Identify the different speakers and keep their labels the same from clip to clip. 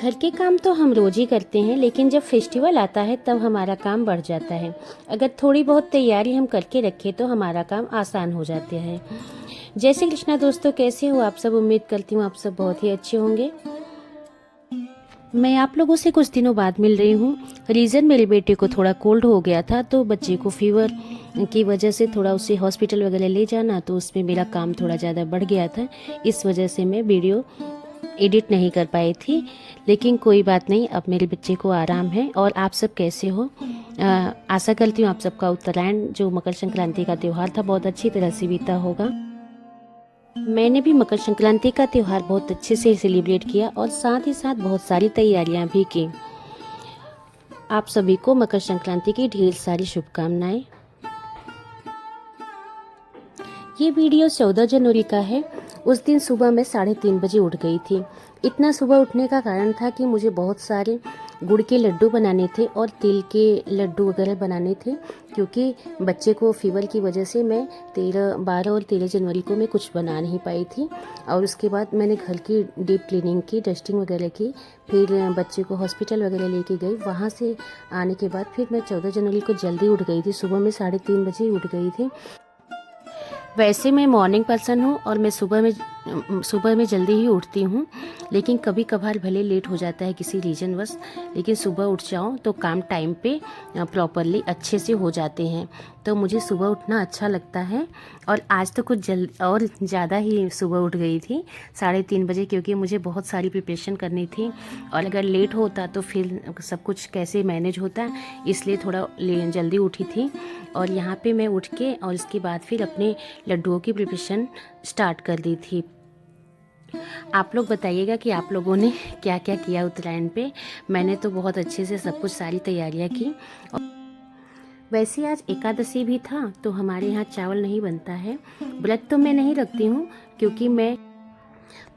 Speaker 1: घर के काम तो हम रोज ही करते हैं, लेकिन जब फेस्टिवल आता है तब हमारा काम बढ़ जाता है। अगर थोड़ी बहुत तैयारी हम करके रखें तो हमारा काम आसान हो जाते हैं। जय श्री कृष्णा दोस्तों, कैसे हो आप सब? उम्मीद करती हूँ आप सब बहुत ही अच्छे होंगे। मैं आप लोगों से कुछ दिनों बाद मिल रही हूँ। रीज़न, मेरे बेटे को थोड़ा कोल्ड हो गया था, तो बच्चे को फीवर की वजह से थोड़ा उसे हॉस्पिटल वगैरह ले जाना, तो उसमें मेरा काम थोड़ा ज़्यादा बढ़ गया था। इस वजह से मैं वीडियो एडिट नहीं कर पाई थी, लेकिन कोई बात नहीं, अब मेरे बच्चे को आराम है। और आप सब कैसे हो? आशा करती हूँ आप सबका उत्तरायण, जो मकर संक्रांति का त्यौहार था, बहुत अच्छी तरह से बीता होगा। मैंने भी मकर संक्रांति का त्यौहार बहुत अच्छे से सेलिब्रेट किया और साथ ही साथ बहुत सारी तैयारियां भी की। आप सभी को मकर संक्रांति की ढेर सारी शुभकामनाएं। ये वीडियो 14 जनवरी का है। उस दिन सुबह मैं 3:30 बजे उठ गई थी। इतना सुबह उठने का कारण था कि मुझे बहुत सारे गुड़ के लड्डू बनाने थे और तिल के लड्डू वगैरह बनाने थे, क्योंकि बच्चे को फीवर की वजह से मैं 12 और 13 जनवरी को मैं कुछ बना नहीं पाई थी। और उसके बाद मैंने घर की डीप क्लीनिंग की, डस्टिंग वगैरह की, फिर बच्चे को हॉस्पिटल वगैरह लेके गई। वहाँ से आने के बाद फिर मैं 14 जनवरी को जल्दी उठ गई थी। सुबह मैं 3:30 बजे उठ गई थी। वैसे मैं मॉर्निंग पर्सन हूँ और मैं सुबह में जल्दी ही उठती हूँ, लेकिन कभी कभार भले लेट हो जाता है किसी रीजन बस, लेकिन सुबह उठ जाऊँ तो काम टाइम पे प्रॉपरली अच्छे से हो जाते हैं। तो मुझे सुबह उठना अच्छा लगता है। और आज तो कुछ जल्द और ज़्यादा ही सुबह उठ गई थी, 3:30 बजे, क्योंकि मुझे बहुत सारी प्रिपरेशन करनी थी और अगर लेट होता तो फिर सब कुछ कैसे मैनेज होता, इसलिए थोड़ा जल्दी उठी थी। और यहाँ पे मैं उठ के और इसके बाद फिर अपने लड्डुओं की प्रिपरेशन स्टार्ट कर दी थी। आप लोग बताइएगा कि आप लोगों ने क्या क्या किया उत्तरायण पे। मैंने तो बहुत अच्छे से सब कुछ सारी तैयारियां की। वैसे आज एकादशी भी था, तो हमारे यहाँ चावल नहीं बनता है। व्रत तो मैं नहीं रखती हूँ, क्योंकि मैं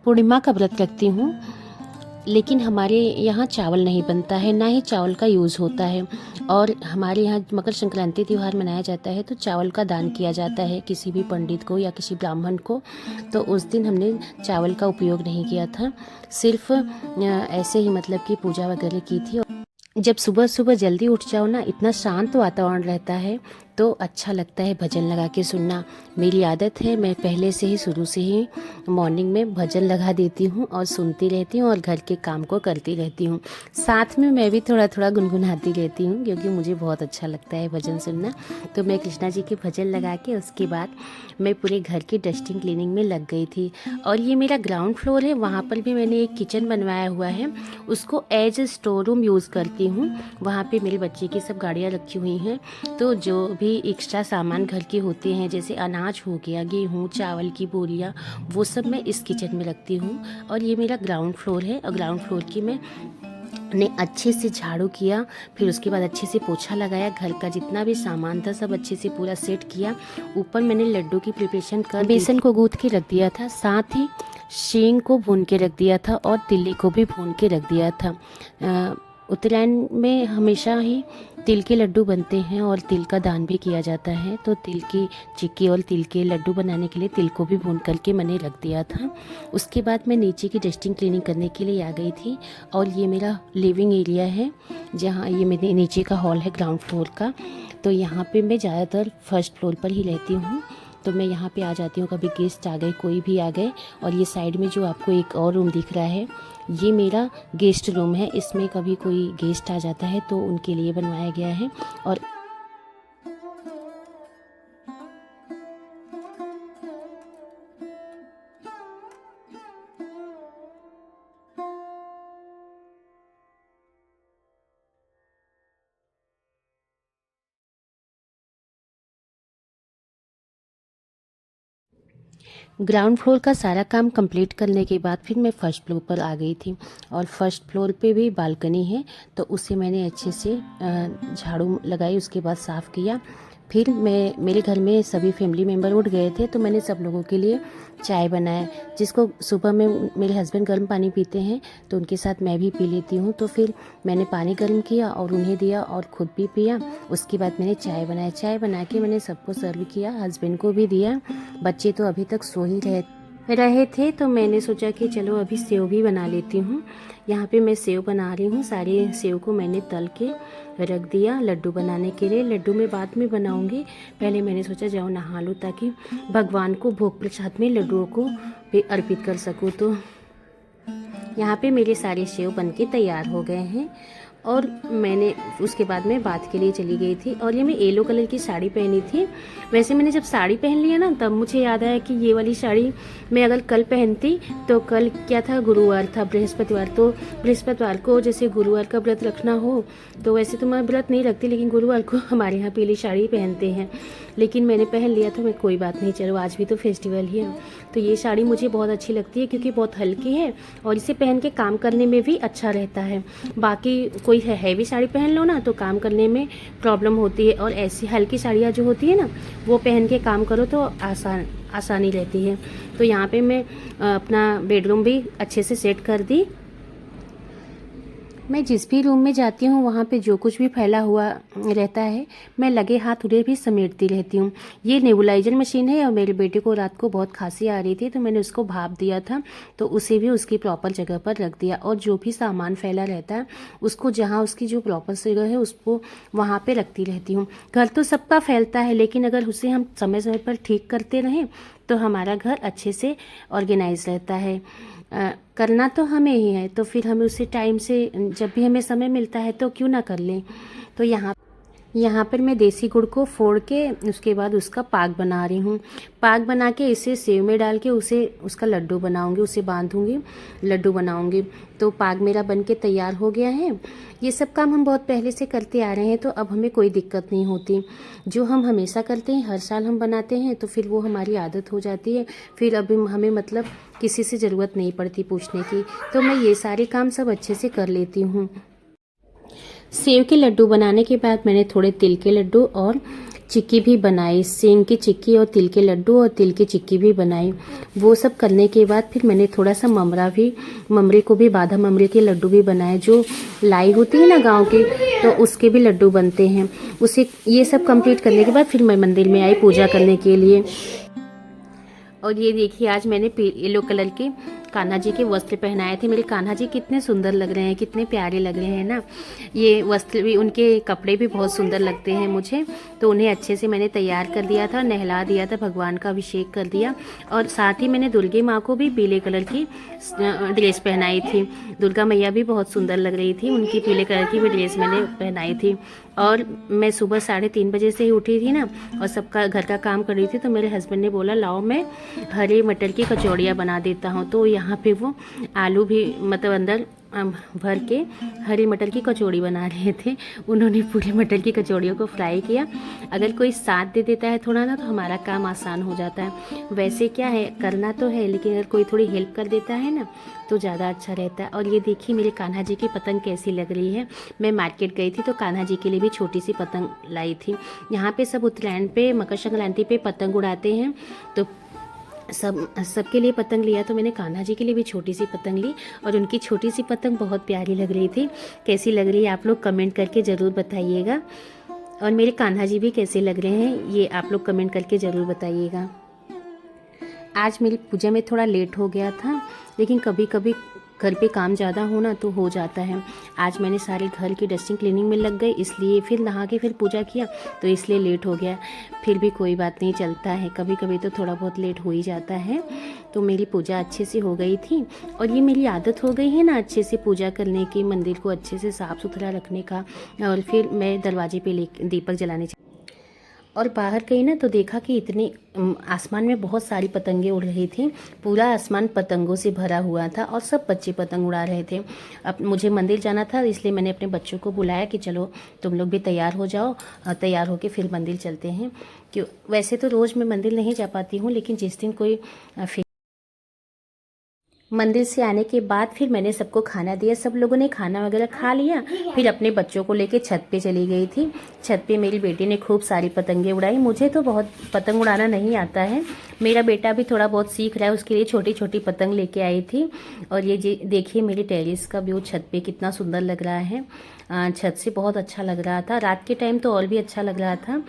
Speaker 1: पूर्णिमा का व्रत रखती हूँ, लेकिन हमारे यहाँ चावल नहीं बनता है, ना ही चावल का यूज़ होता है। और हमारे यहाँ मकर संक्रांति त्यौहार मनाया जाता है तो चावल का दान किया जाता है किसी भी पंडित को या किसी ब्राह्मण को। तो उस दिन हमने चावल का उपयोग नहीं किया था, सिर्फ ऐसे ही मतलब कि पूजा वगैरह की थी। जब सुबह सुबह जल्दी उठ जाओ ना, इतना शांत वातावरण रहता है तो अच्छा लगता है भजन लगा के सुनना। मेरी आदत है, मैं पहले से ही शुरू से ही मॉर्निंग में भजन लगा देती हूँ और सुनती रहती हूँ और घर के काम को करती रहती हूँ। साथ में मैं भी थोड़ा थोड़ा गुनगुनाती रहती हूँ, क्योंकि मुझे बहुत अच्छा लगता है भजन सुनना। तो मैं कृष्णा जी के भजन लगा के उसके बाद मैं पूरे घर की डस्टिंग क्लीनिंग में लग गई थी। और ये मेरा ग्राउंड फ्लोर है, वहाँ पर भी मैंने एक किचन बनवाया हुआ है, उसको as a store room use करती हूँ। वहाँ पे मेरे बच्चे की सब गाड़ियाँ रखी हुई हैं, तो जो भी एक्स्ट्रा सामान घर के होते हैं, जैसे अनाज हो गया, गेहूँ, चावल की बोरियाँ, वो सब मैं इस किचन में रखती हूँ। और ये मेरा ग्राउंड फ्लोर है, और ग्राउंड फ्लोर की ने अच्छे से झाड़ू किया, फिर उसके बाद अच्छे से पोछा लगाया, घर का जितना भी सामान था सब अच्छे से पूरा सेट किया। ऊपर मैंने लड्डू की प्रिपरेशन कर बेसन को गूँथ के रख दिया था, साथ ही शींग को भून के रख दिया था और तिल्ली को भी भून के रख दिया था। उत्तरायण में हमेशा ही तिल के लड्डू बनते हैं और तिल का दान भी किया जाता है, तो तिल की चिक्की और तिल के लड्डू बनाने के लिए तिल को भी भून करके मैंने रख दिया था। उसके बाद मैं नीचे की डस्टिंग क्लीनिंग करने के लिए आ गई थी। और ये मेरा लिविंग एरिया है, जहाँ ये मेरे नीचे का हॉल है ग्राउंड फ्लोर का। तो यहाँ पे मैं ज़्यादातर फर्स्ट फ्लोर पर ही रहती हूँ, तो मैं यहाँ पे आ जाती हूँ, कभी गेस्ट आ गए, कोई भी आ गए। और ये साइड में जो आपको एक और रूम दिख रहा है, ये मेरा गेस्ट रूम है। इसमें कभी कोई गेस्ट आ जाता है तो उनके लिए बनवाया गया है। और ग्राउंड फ्लोर का सारा काम कंप्लीट करने के बाद फिर मैं फर्स्ट फ्लोर पर आ गई थी। और फर्स्ट फ्लोर पे भी बालकनी है, तो उसे मैंने अच्छे से झाड़ू लगाई, उसके बाद साफ़ किया। फिर मेरे घर में सभी फैमिली मेम्बर उठ गए थे, तो मैंने सब लोगों के लिए चाय बनाया, जिसको सुबह में मेरे हस्बैंड गर्म पानी पीते हैं, तो उनके साथ मैं भी पी लेती हूँ। तो फिर मैंने पानी गर्म किया और उन्हें दिया और ख़ुद भी पिया। उसके बाद मैंने चाय बनाया, चाय बना के मैंने सबको सर्व किया, हस्बैंड को भी दिया। बच्चे तो अभी तक सो ही रहे रहे थे तो मैंने सोचा कि चलो अभी सेव भी बना लेती हूँ। यहाँ पे मैं सेव बना रही हूँ। सारे सेव को मैंने तल के रख दिया लड्डू बनाने के लिए। लड्डू मैं बाद में बनाऊँगी, पहले मैंने सोचा जाओ नहा लूँ ताकि भगवान को भोग प्रसाद में लड्डुओं को भी अर्पित कर सकूँ। तो यहाँ पे मेरे सारे सेव बन के तैयार हो गए हैं और मैंने उसके बाद में बात के लिए चली गई थी। और ये मैं येलो कलर की साड़ी पहनी थी। वैसे मैंने जब साड़ी पहन लिया ना तब मुझे याद आया कि ये वाली साड़ी मैं अगर कल पहनती तो कल क्या था, गुरुवार था, बृहस्पतिवार। तो बृहस्पतिवार को जैसे गुरुवार का व्रत रखना हो तो वैसे तो मैं व्रत नहीं रखती, लेकिन गुरुवार को हमारे यहाँ पीली साड़ी पहनते हैं। लेकिन मैंने पहन लिया तो मैं कोई बात नहीं, चलो आज भी तो फेस्टिवल ही है। तो ये साड़ी मुझे बहुत अच्छी लगती है क्योंकि बहुत हल्की है और इसे पहन के काम करने में भी अच्छा रहता है। बाकी कोई हैवी साड़ी पहन लो ना तो काम करने में प्रॉब्लम होती है, और ऐसी हल्की साड़ियाँ जो होती है ना वो पहन के काम करो तो आसानी रहती है। तो यहाँ पे मैं अपना बेडरूम भी अच्छे से सेट कर दी। मैं जिस भी रूम में जाती हूँ वहाँ पे जो कुछ भी फैला हुआ रहता है मैं लगे हाथ उधर भी समेटती रहती हूँ। ये नेबुलाइजर मशीन है और मेरे बेटे को रात को बहुत खांसी आ रही थी तो मैंने उसको भाप दिया था, तो उसे भी उसकी प्रॉपर जगह पर रख दिया। और जो भी सामान फैला रहता है उसको जहाँ उसकी जो प्रॉपर जगह है उसको वहाँ पर रखती रहती हूँ। घर तो सबका फैलता है, लेकिन अगर उसे हम समय समय पर ठीक करते रहें तो हमारा घर अच्छे से ऑर्गेनाइज रहता है। करना तो हमें ही है, तो फिर हमें उसे टाइम से जब भी हमें समय मिलता है तो क्यों ना कर लें। तो यहाँ पर मैं देसी गुड़ को फोड़ के उसके बाद उसका पाक बना रही हूँ। पाक बना के इसे सेव में डाल के उसका लड्डू बनाऊँगी, उसे बांधूँगी, लड्डू बनाऊँगी। तो पाक मेरा बन के तैयार हो गया है। ये सब काम हम बहुत पहले से करते आ रहे हैं तो अब हमें कोई दिक्कत नहीं होती। जो हम हमेशा करते हैं, हर साल हम बनाते हैं, तो फिर वो हमारी आदत हो जाती है। फिर अब हमें मतलब किसी से ज़रूरत नहीं पड़ती पूछने की। तो मैं ये सारे काम सब अच्छे से कर लेती हूँ। सेव के लड्डू बनाने के बाद मैंने थोड़े तिल के लड्डू और चिक्की भी बनाई। सेंग की चिक्की और तिल के लड्डू और तिल की चिक्की भी बनाई। वो सब करने के बाद फिर मैंने थोड़ा सा ममरे को भी बादाम ममरे के लड्डू भी बनाए। जो लाई होती है ना गांव की, तो उसके भी लड्डू बनते हैं। उसे ये सब कंप्लीट करने के बाद फिर मैं मंदिर में आई पूजा करने के लिए। और ये देखिए आज मैंने येलो कलर के कान्हा जी के वस्त्र पहनाए थे। मेरे कान्हा जी कितने सुंदर लग रहे हैं, कितने प्यारे लग रहे हैं ना। ये वस्त्र भी, उनके कपड़े भी बहुत सुंदर लगते हैं मुझे। तो उन्हें अच्छे से मैंने तैयार कर दिया था, नहला दिया था, भगवान का अभिषेक कर दिया। और साथ ही मैंने दुर्गे माँ को भी पीले कलर की ड्रेस पहनाई थी। दुर्गा मैया भी बहुत सुंदर लग रही थी, उनकी पीले कलर की भी ड्रेस मैंने पहनाई थी। और मैं सुबह 3:30 बजे से ही उठी थी ना और सबका घर का काम कर रही थी, तो मेरे हस्बैंड ने बोला लाओ मैं हरे मटर की कचौड़ियाँ बना देता हूँ। तो यहाँ पे वो आलू भी मतलब अंदर भर के हरी मटर की कचौड़ी बना रहे थे। उन्होंने पूरे मटर की कचौड़ियों को फ्राई किया। अगर कोई साथ दे देता है थोड़ा ना तो हमारा काम आसान हो जाता है। वैसे क्या है, करना तो है, लेकिन अगर कोई थोड़ी हेल्प कर देता है ना तो ज़्यादा अच्छा रहता है। और ये देखिए मेरे कान्हा जी की पतंग कैसी लग रही है। मैं मार्केट गई थी तो कान्हा जी के लिए भी छोटी सी पतंग लाई थी। यहाँ पे सब उत्तरायण पे, मकर संक्रांति पे पतंग उड़ाते हैं, तो सबके लिए पतंग लिया। तो मैंने कान्हा जी के लिए भी छोटी सी पतंग ली और उनकी छोटी सी पतंग बहुत प्यारी लग रही थी। कैसी लग रही है आप लोग कमेंट करके ज़रूर बताइएगा। और मेरे कान्हा जी भी कैसे लग रहे हैं ये आप लोग कमेंट करके ज़रूर बताइएगा। आज मेरी पूजा में थोड़ा लेट हो गया था, लेकिन कभी कभी घर पे काम ज़्यादा होना तो हो जाता है। आज मैंने सारे घर की डस्टिंग क्लीनिंग में लग गई, इसलिए फिर नहा के फिर पूजा किया तो इसलिए लेट हो गया। फिर भी कोई बात नहीं, चलता है, कभी कभी तो थोड़ा बहुत लेट हो ही जाता है। तो मेरी पूजा अच्छे से हो गई थी और ये मेरी आदत हो गई है ना अच्छे से पूजा करने की, मंदिर को अच्छे से साफ़ सुथरा रखने का। और फिर मैं दरवाजे पे दीपक जलाने और बाहर गई ना तो देखा कि इतनी आसमान में बहुत सारी पतंगे उड़ रही थी। पूरा आसमान पतंगों से भरा हुआ था और सब बच्चे पतंग उड़ा रहे थे। अब मुझे मंदिर जाना था, इसलिए मैंने अपने बच्चों को बुलाया कि चलो तुम लोग भी तैयार हो जाओ, तैयार होके फिर मंदिर चलते हैं। क्यों, वैसे तो रोज़ मैं मंदिर नहीं जा पाती हूँ, लेकिन जिस दिन कोई मंदिर से आने के बाद फिर मैंने सबको खाना दिया। सब लोगों ने खाना वगैरह खा लिया। फिर अपने बच्चों को लेके छत पे चली गई थी। छत पे मेरी बेटी ने खूब सारी पतंगे उड़ाई। मुझे तो बहुत पतंग उड़ाना नहीं आता है, मेरा बेटा भी थोड़ा बहुत सीख रहा है, उसके लिए छोटी छोटी पतंग लेके आई थी। और ये देखिए मेरे टेरेस का व्यू छत पे कितना सुंदर लग रहा है। छत से बहुत अच्छा लग रहा था। रात के टाइम तो और भी अच्छा लग रहा था।